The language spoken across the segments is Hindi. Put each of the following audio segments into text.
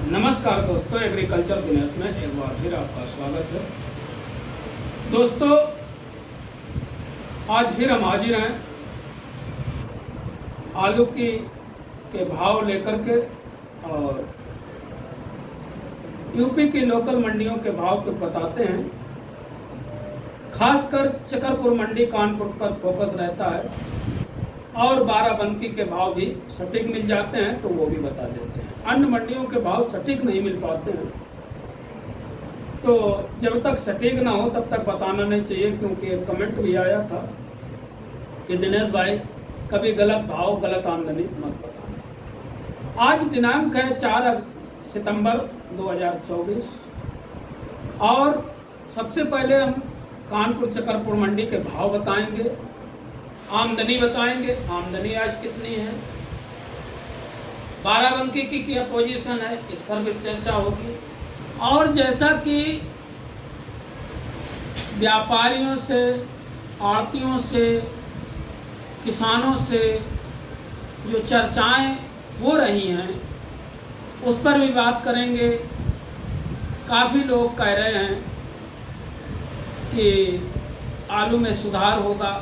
नमस्कार दोस्तों, एग्रीकल्चर दिनेश में एक बार फिर आपका स्वागत है। दोस्तों, आज फिर हम हाजिर हैं आलू के भाव लेकर के और यूपी की लोकल मंडियों के भाव को बताते हैं। खासकर चकरपुर मंडी कानपुर पर फोकस रहता है और बाराबंकी के भाव भी सटीक मिल जाते हैं तो वो भी बता देते हैं। अन्य मंडियों के भाव सटीक नहीं मिल पाते हैं, तो जब तक सटीक ना हो तब तक बताना नहीं चाहिए, क्योंकि एक कमेंट भी आया था कि दिनेश भाई कभी गलत भाव गलत आमदनी मत बताना। आज दिनांक है 4 सितंबर 2024 और सबसे पहले हम कानपुर चकरपुर मंडी के भाव बताएंगे, आमदनी बताएंगे। आमदनी आज कितनी है, बाराबंकी की क्या पोजीशन है, इस पर भी चर्चा होगी। और जैसा कि व्यापारियों से, आड़तियों से, किसानों से जो चर्चाएं हो रही हैं उस पर भी बात करेंगे। काफ़ी लोग कह रहे हैं कि आलू में सुधार होगा,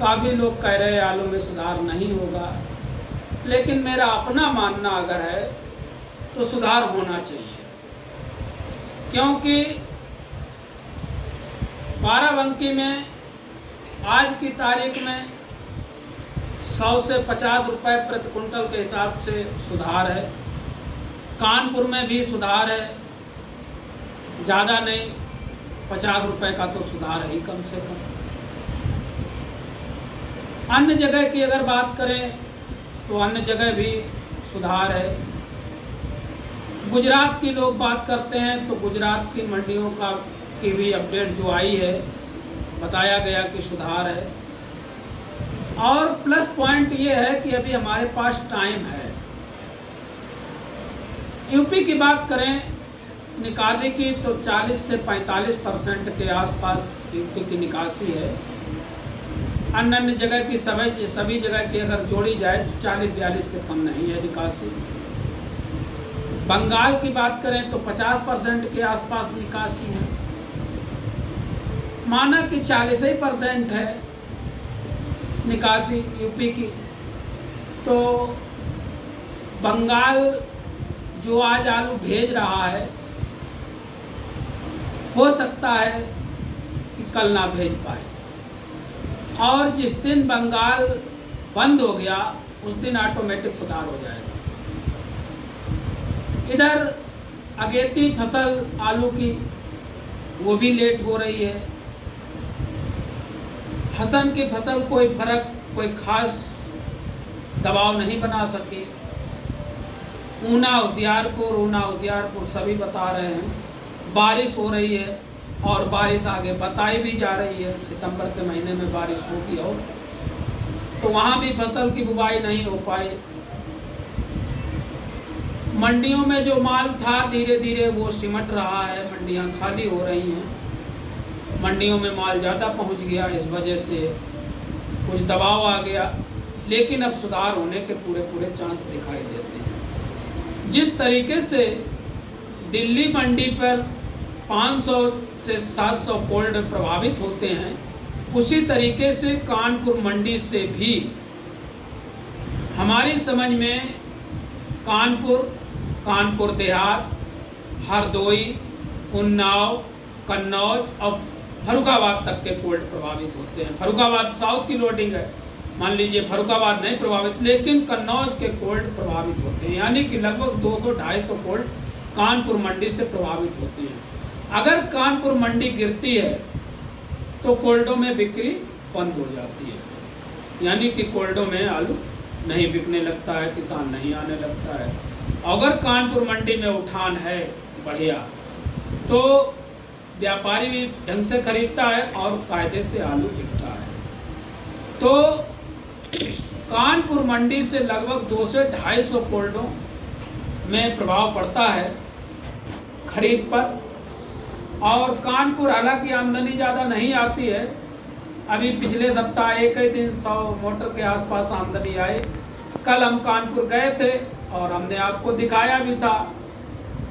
काफ़ी लोग कह रहे हैं आलू में सुधार नहीं होगा, लेकिन मेरा अपना मानना अगर है तो सुधार होना चाहिए, क्योंकि बाराबंकी में आज की तारीख में 100 से 50 रुपए प्रति कुंटल के हिसाब से सुधार है। कानपुर में भी सुधार है, ज़्यादा नहीं, 50 रुपए का तो सुधार है ही कम से कम। अन्य जगह की अगर बात करें तो अन्य जगह भी सुधार है। गुजरात की लोग बात करते हैं तो गुजरात की मंडियों की भी अपडेट जो आई है बताया गया कि सुधार है। और प्लस पॉइंट ये है कि अभी हमारे पास टाइम है। यूपी की बात करें निकासी की तो 40 से 45% के आसपास यूपी की निकासी है। अन्य जगह की सभी जगह की अगर जोड़ी जाए तो 40-42 से कम नहीं है निकासी। बंगाल की बात करें तो 50% के आसपास निकासी है। माना कि 40% है निकासी यूपी की, तो बंगाल जो आज आलू भेज रहा है हो सकता है कि कल ना भेज पाए, और जिस दिन बंगाल बंद हो गया उस दिन ऑटोमेटिक सुधार हो जाएगा। इधर अगेती फसल आलू की वो भी लेट हो रही है। हसन की फसल कोई कोई खास दबाव नहीं बना सके। ऊना होशियारपुर सभी बता रहे हैं बारिश हो रही है और बारिश आगे बताई भी जा रही है, सितंबर के महीने में बारिश होगी। और तो वहाँ भी फसल की बुवाई नहीं हो पाई। मंडियों में जो माल था धीरे धीरे वो सिमट रहा है, मंडियाँ खाली हो रही हैं। मंडियों में माल ज़्यादा पहुँच गया, इस वजह से कुछ दबाव आ गया, लेकिन अब सुधार होने के पूरे चांस दिखाई देते हैं। जिस तरीके से दिल्ली मंडी पर 500 से 700 कोल्ड प्रभावित होते हैं, उसी तरीके से कानपुर मंडी से भी हमारी समझ में कानपुर देहात, हरदोई, उन्नाव, कन्नौज और फर्रुखाबाद तक के कोल्ड प्रभावित होते हैं। फर्रुखाबाद साउथ की लोडिंग है, मान लीजिए फर्रुखाबाद नहीं प्रभावित, लेकिन कन्नौज के कोल्ड प्रभावित होते हैं, यानी कि लगभग 200-250 कोल्ड कानपुर मंडी से प्रभावित होती हैं। अगर कानपुर मंडी गिरती है तो कोल्डों में बिक्री बंद हो जाती है, यानी कि कोल्डों में आलू नहीं बिकने लगता है, किसान नहीं आने लगता है। अगर कानपुर मंडी में उठान है बढ़िया तो व्यापारी भी ढंग से खरीदता है और कायदे से आलू बिकता है। तो कानपुर मंडी से लगभग 200 से 250 कोल्डों में प्रभाव पड़ता है खरीद पर। और कानपुर हालांकि आमदनी ज़्यादा नहीं आती है, अभी पिछले सप्ताह एक ही दिन 100 मोटर के आसपास आमदनी आई। कल हम कानपुर गए थे और हमने आपको दिखाया भी था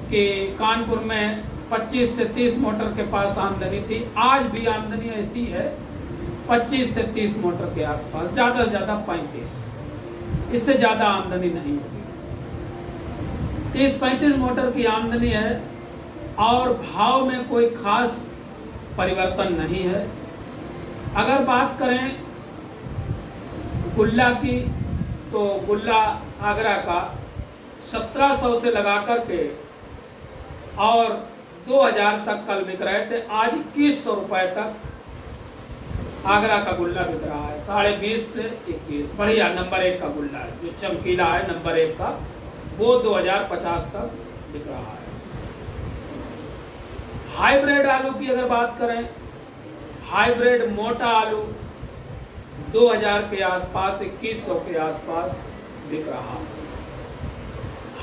कि कानपुर में 25 से 30 मोटर के पास आमदनी थी। आज भी आमदनी ऐसी है 25 से 30 मोटर के आसपास, ज़्यादा से ज़्यादा 35, इससे ज़्यादा आमदनी नहीं होगी। 30-35 मोटर की आमदनी है और भाव में कोई खास परिवर्तन नहीं है। अगर बात करें गुल्ला की, तो गुल्ला आगरा का 1700 से लगा कर के और 2000 तक कल बिक रहे थे, आज 2100 रुपए तक आगरा का गुल्ला बिक रहा है। 20.5 से 21 बढ़िया नंबर 1 का गुल्ला है, जो चमकीला है नंबर 1 का, वो 2050 तक बिक रहा है। हाइब्रिड आलू की अगर बात करें, हाइब्रिड मोटा आलू 2000 के आसपास, 2100 के आसपास बिक रहा है।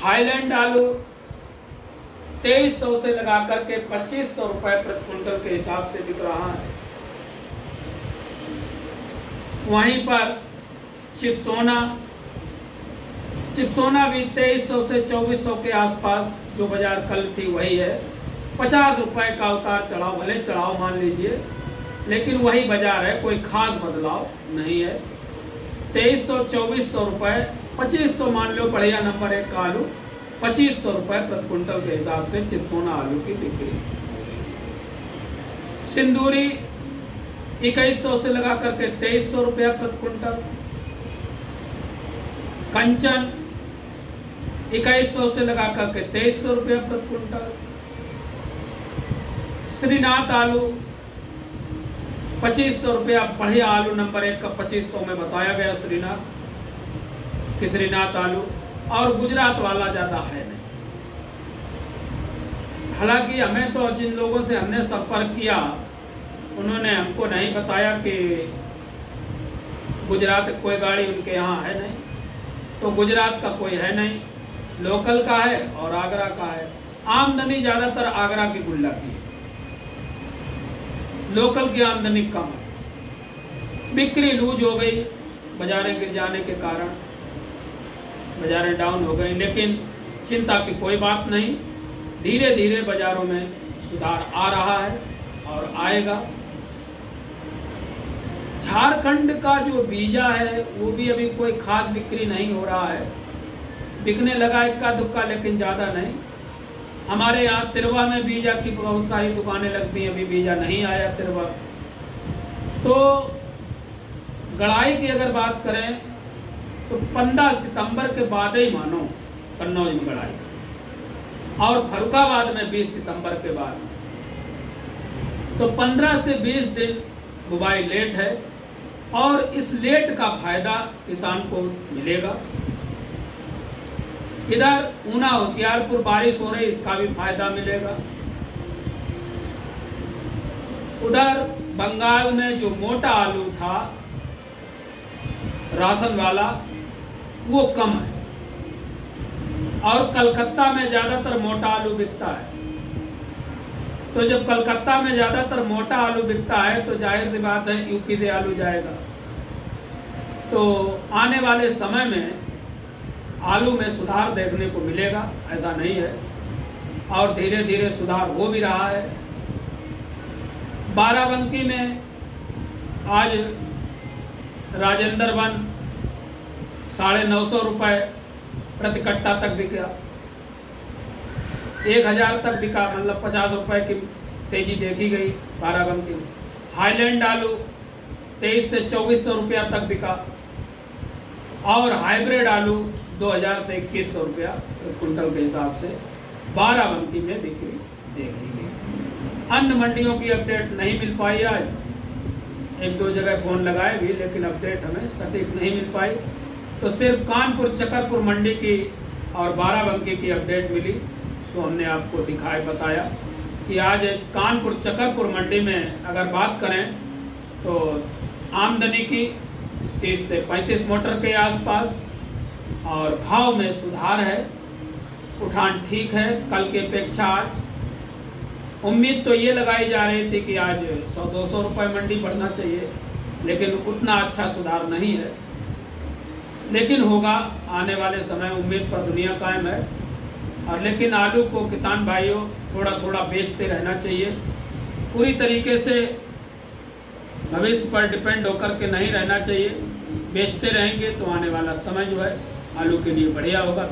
हाईलैंड आलू 2300 से लगा करके 2500 रुपए प्रति क्विंटल के हिसाब से बिक रहा है। वहीं पर चिपसोना भी 2300 से 2400 के आसपास जो बाजार कल थी वही है। 50 रुपए का उतार चढ़ाव, भले चढ़ाव मान लीजिए, लेकिन वही बाजार है, कोई खास बदलाव नहीं है। 2300-2400 रुपए, 2500 मान लो बढ़िया नंबर 1 का आलू, 2500 रुपए प्रति क्विंटल के हिसाब से चिपसोना आलू की बिक्री। सिंदूरी 2100 से लगा करके 2300 रुपया प्रति क्विंटल। कंचन 2100 से लगा करके 2300 रुपया प्रति क्विंटल। श्रीनाथ आलू 2500 रुपया, बढ़िया आलू नंबर 1 का 2500 में बताया गया श्रीनाथ कि श्रीनाथ आलू, और गुजरात वाला ज़्यादा है नहीं। हालांकि हमें तो जिन लोगों से हमने संपर्क किया उन्होंने हमको नहीं बताया कि गुजरात कोई गाड़ी उनके यहाँ है नहीं, तो गुजरात का कोई है नहीं, लोकल का है और आगरा का है। आमदनी ज़्यादातर आगरा की गुल्ला की है, लोकल की आमदनी कम है। बिक्री लूज हो गई, बाजारें गिर जाने के कारण बाजारें डाउन हो गई, लेकिन चिंता की कोई बात नहीं, धीरे धीरे बाजारों में सुधार आ रहा है और आएगा। झारखंड का जो बीजा है वो भी अभी कोई खास बिक्री नहीं हो रहा है, बिकने लगा इक्का दुक्का, लेकिन ज़्यादा नहीं। हमारे यहाँ तिरवा में बीजा की बहुत सारी दुकानें लगती हैं, अभी बीजा नहीं आया तिरवा। तो गड़ाई की अगर बात करें तो 15 सितंबर के बाद ही मानो कन्नौज में गड़ाई, और फर्रुखाबाद में 20 सितंबर के बाद। तो 15 से 20 दिन बुवाई लेट है और इस लेट का फायदा किसान को मिलेगा। इधर ऊना होशियारपुर बारिश हो रही, इसका भी फायदा मिलेगा। उधर बंगाल में जो मोटा आलू था राशन वाला वो कम है, और कलकत्ता में ज़्यादातर मोटा आलू बिकता है। तो जब कलकत्ता में ज़्यादातर मोटा आलू बिकता है तो जाहिर सी बात है यूपी से आलू जाएगा। तो आने वाले समय में आलू में सुधार देखने को मिलेगा, ऐसा नहीं है, और धीरे धीरे सुधार हो भी रहा है। बाराबंकी में आज राजेंद्र वन 950 रुपये प्रति कट्टा तक बिका, 1000 तक बिका, मतलब 50 रुपये की तेजी देखी गई बाराबंकी में। हाईलैंड आलू 2300 से 2400 रुपया तक बिका, और हाइब्रिड आलू 2000 से 2100 रुपया प्रति क्विंटल के हिसाब से बाराबंकी में बिक्री देखी गई। अन्य मंडियों की अपडेट नहीं मिल पाई आज, 1-2 जगह फ़ोन लगाए भी, लेकिन अपडेट हमें सटीक नहीं मिल पाई। तो सिर्फ कानपुर चकरपुर मंडी की और बाराबंकी की अपडेट मिली, सो हमने आपको दिखाए बताया कि आज कानपुर चकरपुर मंडी में अगर बात करें तो आमदनी की 30 से 35 मोटर के आसपास, और भाव में सुधार है, उठान ठीक है कल की अपेक्षा आज। उम्मीद तो ये लगाई जा रही थी कि आज 100-200 रुपये मंडी बढ़ना चाहिए, लेकिन उतना अच्छा सुधार नहीं है। लेकिन होगा आने वाले समय, उम्मीद पर दुनिया कायम है। और लेकिन आलू को किसान भाइयों थोड़ा थोड़ा बेचते रहना चाहिए, पूरी तरीके से भविष्य पर डिपेंड होकर के नहीं रहना चाहिए। बेचते रहेंगे तो आने वाला समय जो है आलू के लिए बढ़िया होगा।